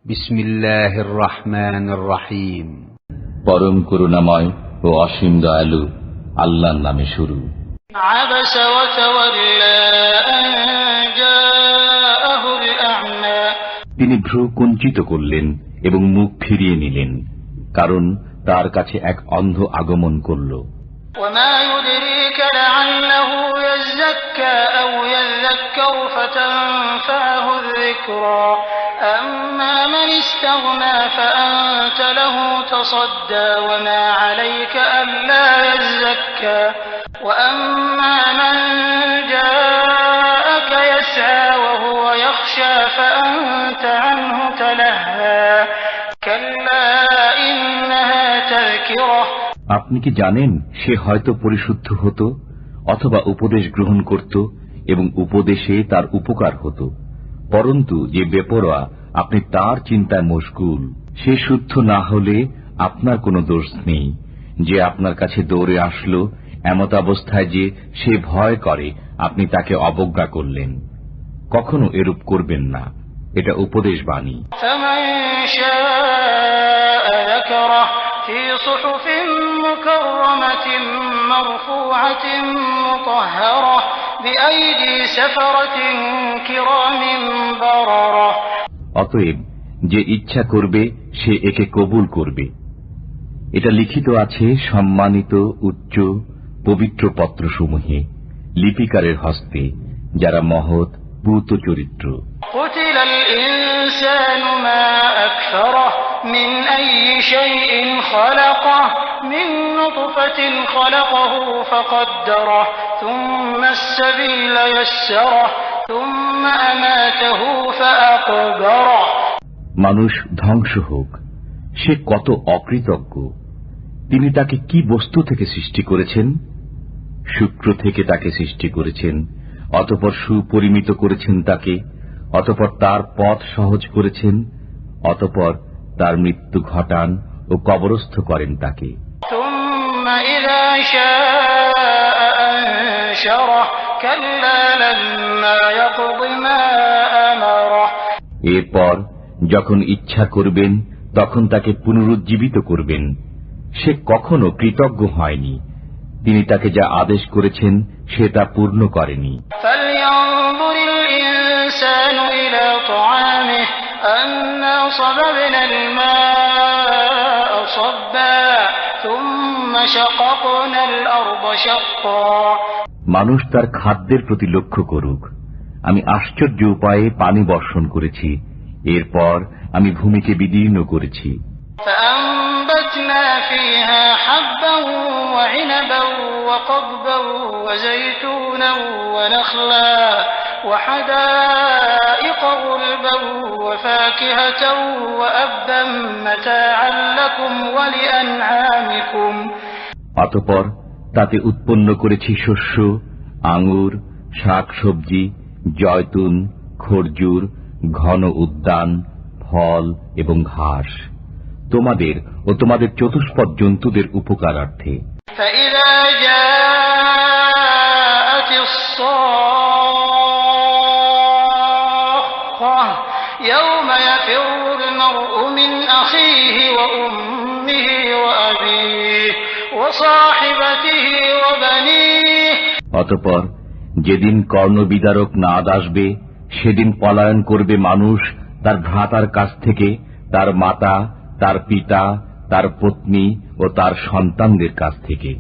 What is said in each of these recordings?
বিসমিল্লাহির রহমানির রহিম। পরম করুণাময় ও অসীম দয়ালু আল্লাহর নামে শুরু। আবাসা ওয়া তাওয়াল্লা আন জাআহুল আ'মা। তিনি ভ্রু কুঞ্চিত করলেন এবং মুখ ফিরিয়ে নিলেন, কারণ তার কাছে এক অন্ধ আগমন করল। وما يدريك لعله يزكى أو يذكر فتنفعه الذكرى أما من استغنى فأنت له تصدى وما عليك ألا يزكى وأما من جاءك يسعى وهو يخشى فأنت عنه تلهى كلا إنها تذكرة। আপনি কি জানেন সে হয়তো পরিশুদ্ধ হতো অথবা উপদেশ গ্রহণ করত এবং উপদেশে তার উপকার হতো, পরন্তু যে বেপরোয়া আপনি তার চিন্তায় মশগুল। সে শুদ্ধ না হলে আপনার কোনো দোষ নেই। যে আপনার কাছে দৌড়ে আসলো এমত অবস্থায় যে সে ভয় করে আপনি তাকে অবজ্ঞা করলেন, কখনো এরূপ করবেন না। এটা উপদেশ বাণী। في صحف مكرمة مرفوعة مطهرة بأيدي سفرة كرام بررة। অতএব যে ইচ্ছা করবে সে একে কবুল করবে। এটা লিখিত আছে সম্মানিত উচ্চ পবিত্র পত্রসমূহে লিপিকারের হস্তে, যারা মহৎ পূত চরিত্র। قتل الإنسان ما أكفره من أي شيء خلقه من نطفة خلقه فقدره ثم السبيل يسره ثم أماته فأقبره। মানুষ ধ্বংস হোক, সে কত অকৃতজ্ঞ। তিনি তাকে কি বস্তু থেকে সৃষ্টি করেছেন? শুক্র থেকে তাকে সৃষ্টি করেছেন, অতঃপর সুপরিমিত করেছেন তাকে, অতঃপর তার পথ সহজ করেছেন, অতঃপর তার মৃত্যু ঘটান ও কবরস্থ করেন তাকে। এরপর যখন ইচ্ছা করবেন তখন তাকে পুনরুজ্জীবিত করবেন। সে কখনো কৃতজ্ঞ হয়নি। তিনি তাকে যা আদেশ করেছেন সে তা পূর্ণ করেনি। মানুষ তার খাদ্যের প্রতি লক্ষ্য করুক। আমি আশ্চর্য উপায়ে পানি বর্ষণ করেছি, এরপর আমি ভূমিকে বিদীর্ণ করেছি। فأنبتنا فيها حبا وعنبا وقضبا وزيتونا ونخلا وحدائق غلبا وفاكهة وأبا متاعا لكم ولأنعامكم। অতঃপর তাতে উৎপন্ন করেছি শস্য, আঙ্গুর, শাক সবজি, জয়তুন, খরজুর, ঘন উদ্যান, ফল এবং ঘাস, তোমাদের ও তোমাদের চতুষ্পদ জন্তুদের উপকারার্থে। فإذا جاءت الصاخة يوم يفر المرء من أخيه وأمه وأبيه وصاحبته وبنيه। অতঃপর যেদিন কর্ণবিদারক নাদ আসবে সেদিন পলায়ন করবে মানুষ তার ভ্রাতার কাছ থেকে, তার মাতা, তার পিতা, তার পত্নী ও তার সন্তানদের কাছ থেকে।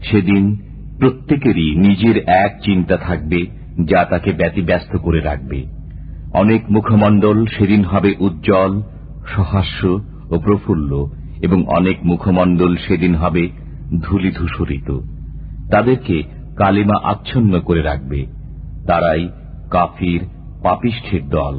সেদিন প্রত্যেকেরই নিজের এক চিন্তা থাকবে যা তাকে ব্যতিব্যস্ত করে রাখবে। অনেক মুখমণ্ডল সেদিন হবে উজ্জ্বল, সহাস্য ও প্রফুল্ল, এবং অনেক মুখমণ্ডল সেদিন হবে ধূলিধূসরিত। তাদেরকে কালিমা আচ্ছন্ন করে রাখবে। তারাই কাফির পাপিষ্ঠের দল।